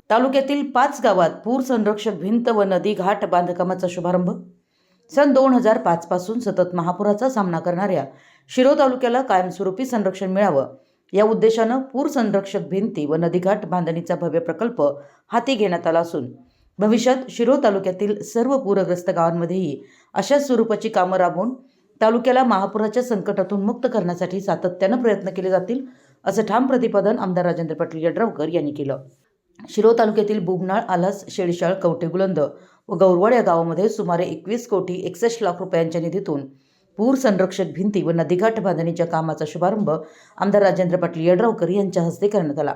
तालुक्यातील 5 गावात पूर संरक्षक भिंत व नदी घाट बांधकामाचा शुभारंभ। सन 2005 पासून सतत महापुराचा सामना करणाऱ्या शिरोळ तालुक्याला कायमस्वरूपी संरक्षण मिळावं या उद्देशानं पूर संरक्षक भिंती व नदीघाट बांधणीचा भव्य प्रकल्प हाती घेण्यात आला असून भविष्यात शिरोळ तालुक्यातील सर्व पूरग्रस्त गावांमध्येही अशाच स्वरूपाची कामं राबवून तालुक्याला महापुराच्या संकटातून मुक्त करण्यासाठी सातत्यानं प्रयत्न केले जातील, असं ठाम प्रतिपादन आमदार राजेंद्र पाटील यड्रावकर यांनी केलं। शिरोळ तालुक्यातील बुबनाळ, आलास, शेळशाळ, कवठेगुलंद व गौरवाड या गावामध्ये सुमारे 21 कोटी 61 लाख रुपयांच्या निधीतून पूर संरक्षक भिंती व नदीघाट बांधणीच्या कामाचा शुभारंभ आमदार राजेंद्र पाटील यड्रावकर यांच्या हस्ते करण्यात आला।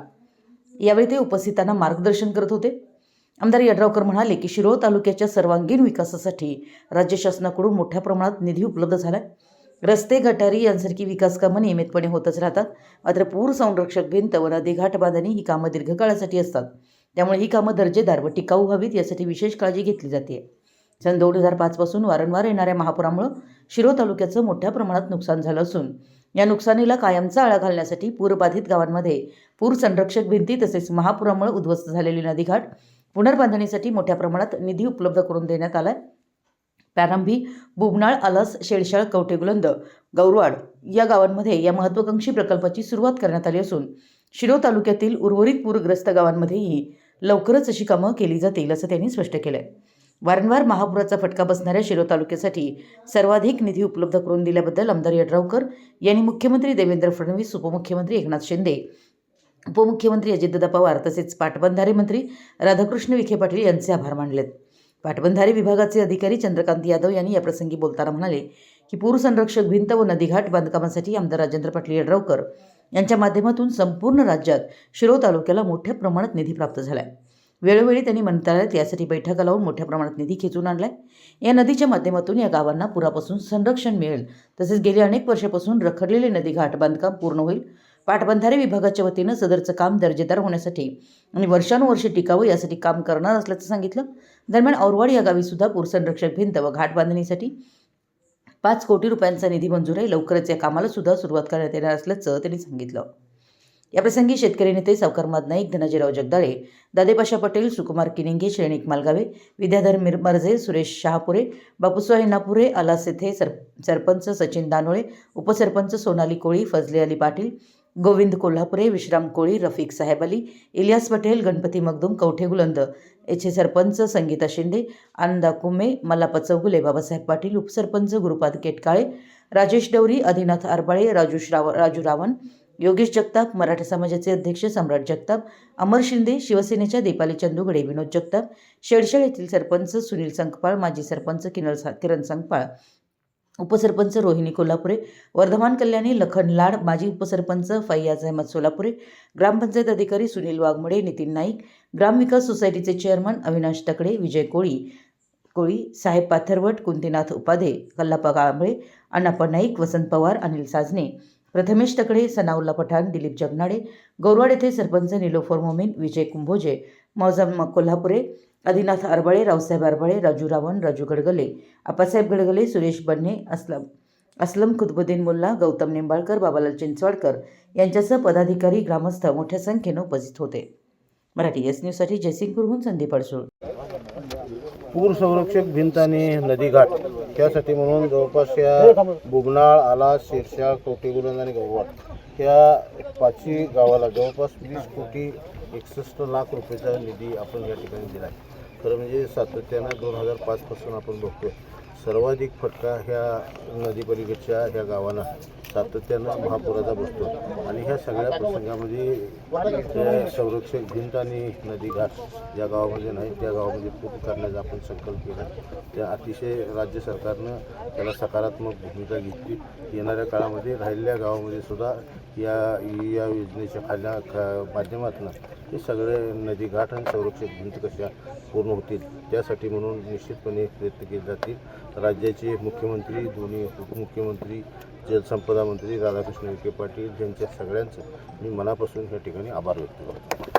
यावेळी ते उपस्थितांना मार्गदर्शन करत होते। आमदार यड्रावकर म्हणाले की शिरोळ तालुक्याच्या सर्वांगीण विकासासाठी राज्य शासनाकडून मोठ्या प्रमाणात निधी उपलब्ध झाला। रस्ते, गटारी यांसारखी विकास कामं नियमितपणे होतच राहतात, मात्र पूर संरक्षक भिंत व नदीघाट बांधणी ही कामं दीर्घकाळासाठी असतात, त्यामुळे ही कामं दर्जेदार व टिकाऊ व्हावीत यासाठी विशेष काळजी घेतली जाते। सन 2005 पासून वारंवार येणाऱ्या महापुरामुळे शिरोळ तालुक्याचं मोठ्या प्रमाणात नुकसान झालं असून या नुकसानीला कायमचा आळा घालण्यासाठी पूरबाधित गावांमध्ये पूर संरक्षक भिंती तसेच महापुरामुळे उद्ध्वस्त झालेली नदीघाट पुनर्बांधणीसाठी मोठ्या प्रमाणात निधी उपलब्ध करून देण्यात आला। प्रारंभी बुबनाळ, आलास, शेळशाळ, कवठेगुलंद, गौरवाड या गावांमध्ये या महत्त्वाकांक्षी प्रकल्पाची सुरुवात करण्यात आली असून शिरोळ तालुक्यातील उर्वरित पूरग्रस्त गावांमध्येही लवकरच अशी कामं केली जातील, असं त्यांनी स्पष्ट केलंय। वारंवार महापुराचा फटका बसणाऱ्या शिरोळ तालुक्यासाठी सर्वाधिक निधी उपलब्ध करून दिल्याबद्दल आमदार यड्रावकर यांनी मुख्यमंत्री देवेंद्र फडणवीस, उपमुख्यमंत्री एकनाथ शिंदे, उपमुख्यमंत्री अजितदादा पवार तसेच पाटबंधारे मंत्री राधाकृष्ण विखे पाटील यांचे आभार मानलेत। पाटबंधारे विभागाचे अधिकारी चंद्रकांत यादव यांनी याप्रसंगी बोलताना म्हणाले की पूर संरक्षक भिंत व नदीघाट बांधकामासाठी आमदार राजेंद्र पाटील यड्रावकर यांच्या माध्यमातून संपूर्ण राज्यात शिरोळ तालुक्याला मोठ्या प्रमाणात निधी प्राप्त झाला आहे। वेळोवेळी त्यांनी मंत्रालयात यासाठी बैठका लावून मोठ्या प्रमाणात निधी खेचून आणलाय। या नदीच्या माध्यमातून या गावांना पुरापासून संरक्षण मिळेल, तसेच गेली अनेक वर्षापासून रखडलेले नदीघाट बांधकाम पूर्ण होईल। पाटबंधारे विभागाच्या वतीनं सदरचं काम दर्जेदार होण्यासाठी आणि वर्षानुवर्षे टिकावं यासाठी काम करणार असल्याचं सांगितलं। दरम्यान औरवाड या गावी सुद्धा पूर संरक्षक भिंत व घाट बांधणीसाठी 5 कोटी रुपयांचा निधी मंजूर आहे। लवकरच या कामाला सुद्धा सुरुवात करण्यात येणार असल्याचं त्यांनी सांगितलं। याप्रसंगी शेतकरी नेते सावकारमाद नाईक, धनाजीराव जगदाळे, दादेपाशा पटेल, सुकुमार किनिंगे, श्रेणिक मालगावे, विद्याधर मर्जे, सुरेश शहापुरे, बापूसाहेब नापुरे, आलास येथे सरपंच सचिन दानोळे, उपसरपंच सोनाली कोळी, फजले अली पाटील, गोविंद कोल्हापुरे, विश्राम कोळी, रफिक साहेब अली, इलियास पटेल, गणपती मगदूम, कवठेगुलंद येथे सरपंच संगीता शिंदे, आनंदा कुमे, मल्लाप्पा चौगुले, बाबासाहेब पाटील, उपसरपंच गुरुपाद केटकाळे, राजेश डवरी, आदिनाथ आरबाळे, राजू रावण, योगेश जगताप, मराठा समाजाचे अध्यक्ष सम्राट जगताप, अमर शिंदे, शिवसेनेच्या दीपाली चंदुगडे, विनोद जगताप, शेळशाळ येथील सरपंच सुनील संकपाळ, माजी सरपंच किरण संकपाळ, उपसरपंच रोहिणी कोल्हापुरे, वर्धमान कल्याणी लखन लाड, माजी उपसरपंच फैयाज अहमद सोलापुरे, ग्रामपंचायत अधिकारी सुनील वाघमोडे, नितीन नाईक, ग्रामविकास सोसायटीचे चेअरमन अविनाश तकडे, विजय कोळी, साहेब पाथरवट, कुंतीनाथ उपाध्ये, कल्लाप्पा कांबळे, अण्णाप्पा नाईक, वसंत पवार, अनिल साजने, प्रथमेश तकडे, सनाउल्ला पठाण, दिलीप जगनाडे, गौरवाड येथे सरपंच निलोफर मोमीन, विजय कुंभोजे, मौजाम कोल्हापुरे, आदिनाथ आरबाळे, रावसाहेब आरबाळे, राजू रावण, राजू गडगले, आप्पासाहेब गडगले, सुरेश बन्ने, असलम खुतबुद्दीन मुल्ला, गौतम निंबाळकर, बाबालाल चिंचवाडकर यांच्यासह पदाधिकारी, ग्रामस्थ मोठ्या संख्येनं उपस्थित होते। मराठी एस न्यूजसाठी जयसिंगपूरहून संदीप अडसूळ। पूर संरक्षक भिंत आणि नदीघाट त्यासाठी म्हणून जवळपास या बुबनाळ, आलास, शेळशाळ, कवठेगुलंद आणि गौरवाड या 5 गावाला जवळपास 20 कोटी 61 लाख रुपयाचा निधी आपण या ठिकाणी दिला आहे। खरं म्हणजे सातत्यानं 2005 पासून आपण बघतोय सर्वाधिक फटका ह्या नदीपलीकडच्या ह्या गावांना सातत्यानं महापुराचा बसतो आणि ह्या सगळ्या प्रसंगामध्ये संरक्षक भिंत आणि नदीघाट ज्या गावामध्ये नाही त्या गावामध्ये पूर्ण करण्याचा आपण संकल्प केला। त्या अतिशय राज्य सरकारनं त्याला सकारात्मक भूमिका घेतली। येणाऱ्या काळामध्ये राहिलेल्या गावामध्ये सुद्धा या योजनेच्या माध्यमातून हे सगळे नदीघाट आणि संरक्षक भिंत कशा पूर्ण होतील त्यासाठी म्हणून निश्चितपणे प्रयत्न केले जातील। राज्याचे मुख्यमंत्री, दोन्ही उपमुख्यमंत्री, जलसंपदा मंत्री राधाकृष्ण विखे पाटील यांच्या सगळ्यांचं मी मनापासून या ठिकाणी आभार व्यक्त करतो।